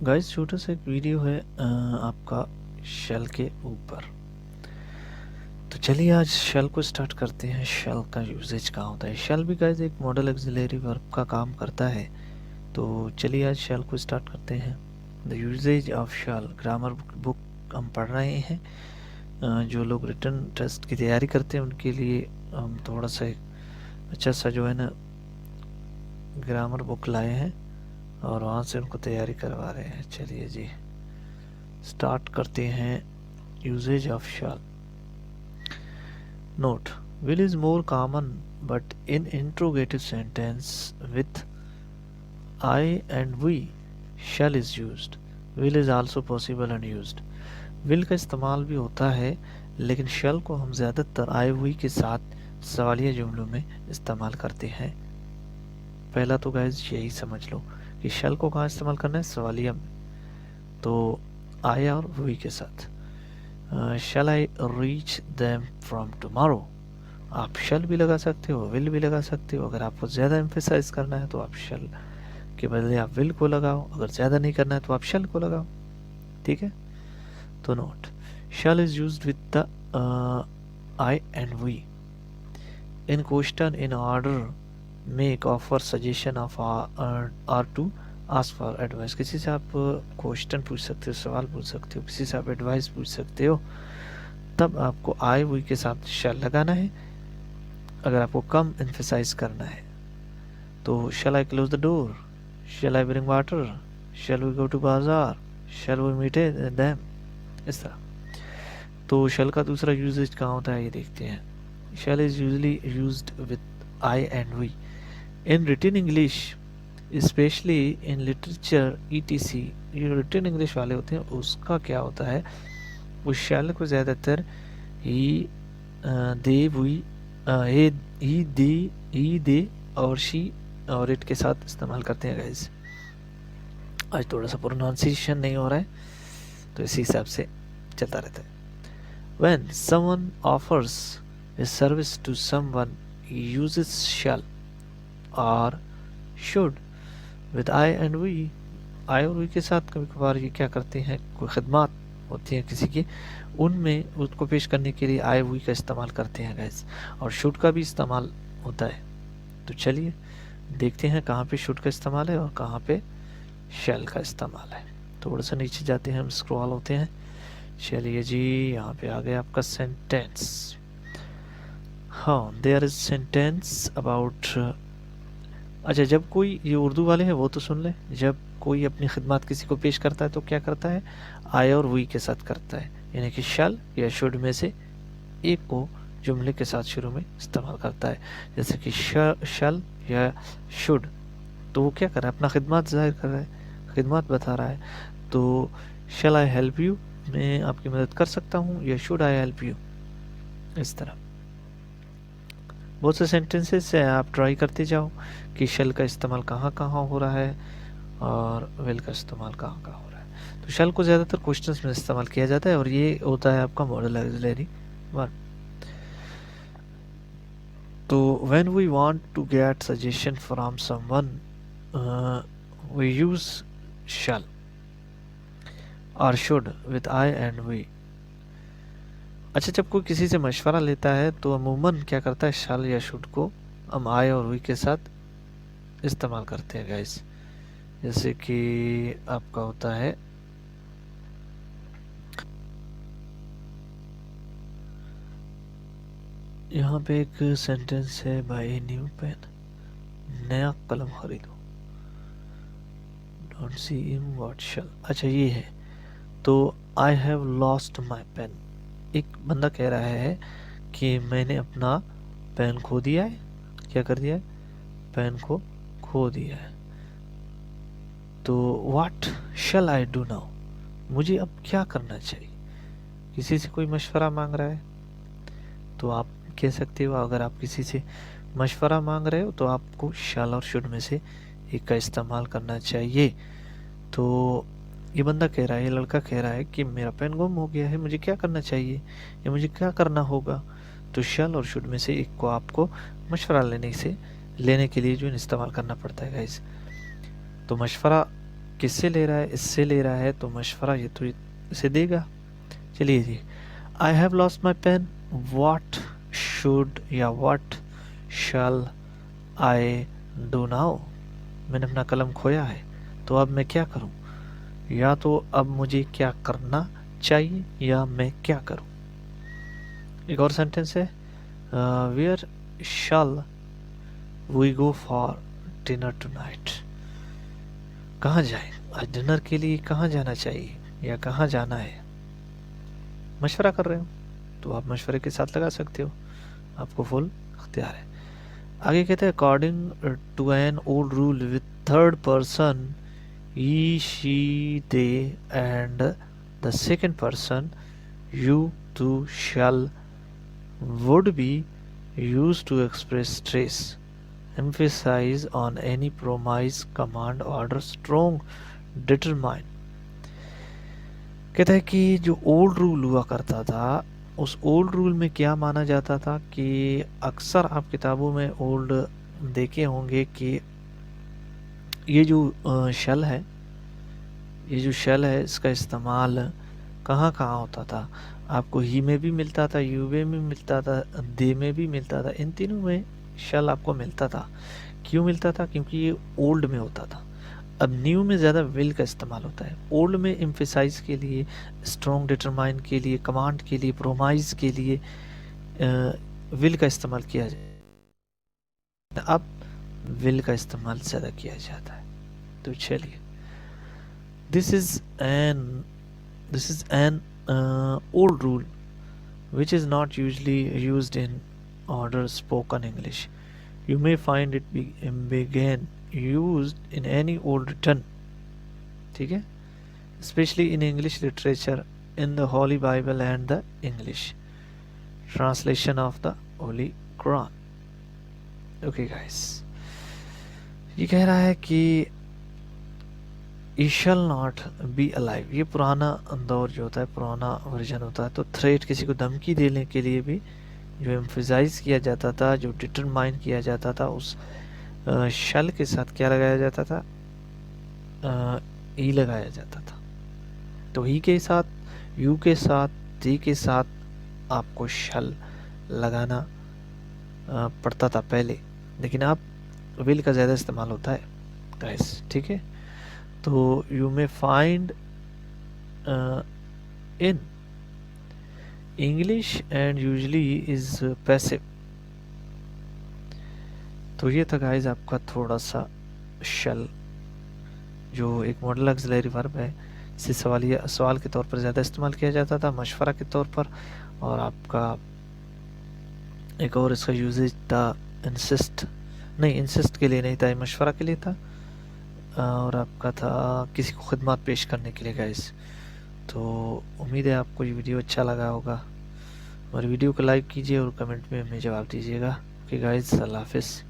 Guys छोटा सा एक वीडियो है आपका शेल के ऊपर। तो चलिए आज शेल को स्टार्ट करते हैं। शेल का यूजेज कहाँ होता है। शेल भी गाइस एक मॉडल एक्सिलरी वर्ब का काम करता है। तो चलिए आज शेल को स्टार्ट करते हैं। The uses of shall grammar book हम पढ़ रहे हैं। जो लोग रिटन टेस्ट की तैयारी करते हैं उनके लिए हम थोड़ा सा एक अच्छा सा जो है ना ग्रामर बुक लाए हैं और वहाँ से उनको तैयारी करवा रहे हैं। चलिए जी स्टार्ट करते हैं। Uses of shall. Note: will is more common, but in interrogative sentence with I and we, shall is used. Will is also possible and used. Will का इस्तेमाल भी होता है लेकिन shall को हम ज़्यादातर I we के साथ सवालिया जुमलों में इस्तेमाल करते हैं। पहला तो गाइज यही समझ लो कि shall को कहाँ इस्तेमाल करना है, सवालिया में। तो I और we के साथ। shall I reach them from tomorrow? आप shall भी लगा सकते हो, will भी लगा सकते हो। अगर आपको ज़्यादा एम्फेसाइज करना है तो आप shall के बदले आप will को लगाओ। अगर ज़्यादा नहीं करना है तो आप shall को लगाओ। ठीक है। तो note, shall is used with the I and we in question, in order, make, offer, suggestion of or to ask for advice। किसी से आप क्वेश्चन पूछ सकते हो, सवाल पूछ सकते हो, किसी से आप एडवाइस पूछ सकते हो, तब आपको I we के साथ shall लगाना है। अगर आपको कम एम्फेसाइज करना है तो shall I close the door, shall I bring water, shall we go to bazaar, shall we meet them, इस तरह। तो shall का दूसरा यूजेज कहाँ होता है ये देखते हैं। shall is usually used with I and we in written English, especially in literature etc। ये written English वाले होते हैं उसका क्या होता है, वो shall को ज़्यादातर he, they, we, he, they और she और इट के साथ इस्तेमाल करते हैं गाइज। आज थोड़ा सा प्रोनाउंसिएशन नहीं हो रहा है तो इसी हिसाब से चलता रहता है। When someone offers a service to someone, he uses shall or should with I and we। I और we के साथ कभी कभार ये क्या करते हैं, कोई खिदमत होती है किसी की, उनमें उसको पेश करने के लिए I we का इस्तेमाल करते हैं गाइज। और should का भी इस्तेमाल होता है। तो चलिए देखते हैं कहाँ पे should का इस्तेमाल है और कहाँ पे shall का इस्तेमाल है। थोड़ा सा नीचे जाते हैं, हम स्क्रॉल होते हैं। चलिए जी यहाँ पे आ गया आपका सेंटेंस। हाँ, देयर इज सेंटेंस अबाउट। अच्छा, जब कोई, ये उर्दू वाले हैं वो तो सुन ले, जब कोई अपनी खिदमत किसी को पेश करता है तो क्या करता है, आई और वी के साथ करता है, यानी कि शल या शुड में से एक को जुमले के साथ शुरू में इस्तेमाल करता है। जैसे कि शल या शुड, तो वो क्या कर रहा है, अपना खिदमत जाहिर कर रहा है, खिदमत बता रहा है। तो शल आई हेल्प यू, मैं आपकी मदद कर सकता हूँ, या शुड आई हेल्प यू, इस तरह। बहुत से सेंटेंसेस है, आप ट्राई करते जाओ कि शल का इस्तेमाल कहाँ कहाँ हो रहा है और विल का इस्तेमाल कहाँ कहाँ हो रहा है। तो शल को ज़्यादातर क्वेश्चंस में इस्तेमाल किया जाता है और ये होता है आपका मॉडल ऑक्सिलरी वर्ब। तो when we want to get suggestion from someone we use shall or should with I and we. अच्छा, जब कोई किसी से मशवरा लेता है तो अमूमन क्या करता है, शल या शुड को हम आई और वी के साथ इस्तेमाल करते हैं गाइस। जैसे कि आपका होता है, यहाँ पे एक सेंटेंस है, बाय न्यू पेन, नया कलम खरीदो, डोंट सी इन व्हाट शल। अच्छा ये है, तो I have lost my pen. एक बंदा कह रहा है कि मैंने अपना पेन खो दिया है। क्या कर दिया है, पेन को खो दिया है। तो what shall I do now, मुझे अब क्या करना चाहिए। किसी से कोई मशवरा मांग रहा है तो आप कह सकते हो, अगर आप किसी से मशवरा मांग रहे हो तो आपको शल और शुड में से एक का इस्तेमाल करना चाहिए। तो ये बंदा कह रहा है, ये लड़का कह रहा है कि मेरा पेन गुम हो गया है, मुझे क्या करना चाहिए या मुझे क्या करना होगा। तो शल और शुड में से एक को आपको मशवरा लेने के लिए जो इस्तेमाल करना पड़ता है गाइस। तो मशवरा किससे ले रहा है? इससे ले रहा है, तो मशवरा ये तो इसे देगा। चलिए जी, I have lost my pen, what should या what shall I do now? मैंने अपना कलम खोया है, तो अब मैं क्या करूं? या तो अब मुझे क्या करना चाहिए या मैं क्या करूं? एक और सेंटेंस है, where shall we go for dinner tonight? कहाँ जाए आज डिनर के लिए? कहाँ जाना चाहिए या कहाँ जाना है? मशवरा कर रहे हो तो आप मशवरे के साथ लगा सकते हो, आपको फुल अख्तियार है। आगे कहते हैं, according to an old rule with third person he, she, they and the second person you, too, shall, would be used to express stress, emphasize on any promise, command, order, strong, determine। कहता है कि जो old rule हुआ करता था, उस old rule में क्या माना जाता था कि अक्सर आप किताबों में ओल्ड देखे होंगे कि ये जो शल है, ये जो शल है, इसका इस्तेमाल कहाँ कहाँ होता था? आपको ही में भी मिलता था, यू में भी मिलता था, दे में भी मिलता था, इन तीनों में शल आपको मिलता था। क्यों मिलता था? क्योंकि ये ओल्ड में होता था। अब न्यू में ज़्यादा विल का इस्तेमाल होता है। ओल्ड में एम्फेसाइज के लिए, स्ट्रॉन्ग, डिटरमाइन के लिए, कमांड के लिए, प्रोमाइज के लिए विल का इस्तेमाल किया जाए। अब विल का इस्तेमाल ज़्यादा किया जाता है। तो चलिए, this is an old rule which is not usually used in order spoken English. You may find it began used in any old written, ठीक है, especially in English literature, in the Holy Bible and the English translation of the Holy Quran. Okay guys, ये कह रहा है कि ई shall not be alive, ये पुराना दौर जो होता है, पुराना वर्जन होता है। तो थ्रेट, किसी को धमकी देने के लिए भी जो एम्फेसाइज किया जाता था, जो डिटरमाइन किया जाता था, उस शल के साथ क्या लगाया जाता था? ई लगाया जाता था। तो ही के साथ, यू के साथ, दी के साथ आपको शल लगाना पड़ता था पहले, लेकिन अब विल का ज़्यादा इस्तेमाल होता है गाइस, ठीक है। तो you may find in English and usually is passive. तो ये था गाइस आपका थोड़ा सा शल, जो एक मॉडल ऑक्सिलरी वर्ब है, इसे सवाल के तौर पर ज़्यादा इस्तेमाल किया जाता था, मशवरा के तौर पर। और आपका एक और इसका यूजेज था इंसिस्ट, नहीं इंसिस्ट के लिए नहीं था, मशवरा के लिए था। और आपका था किसी को खिदमत पेश करने के लिए गाइस। तो उम्मीद है आपको ये वीडियो अच्छा लगा होगा। हमारी वीडियो को लाइक कीजिए और कमेंट में हमें जवाब दीजिएगा। ओके गाइस, अल्लाह हाफिज़।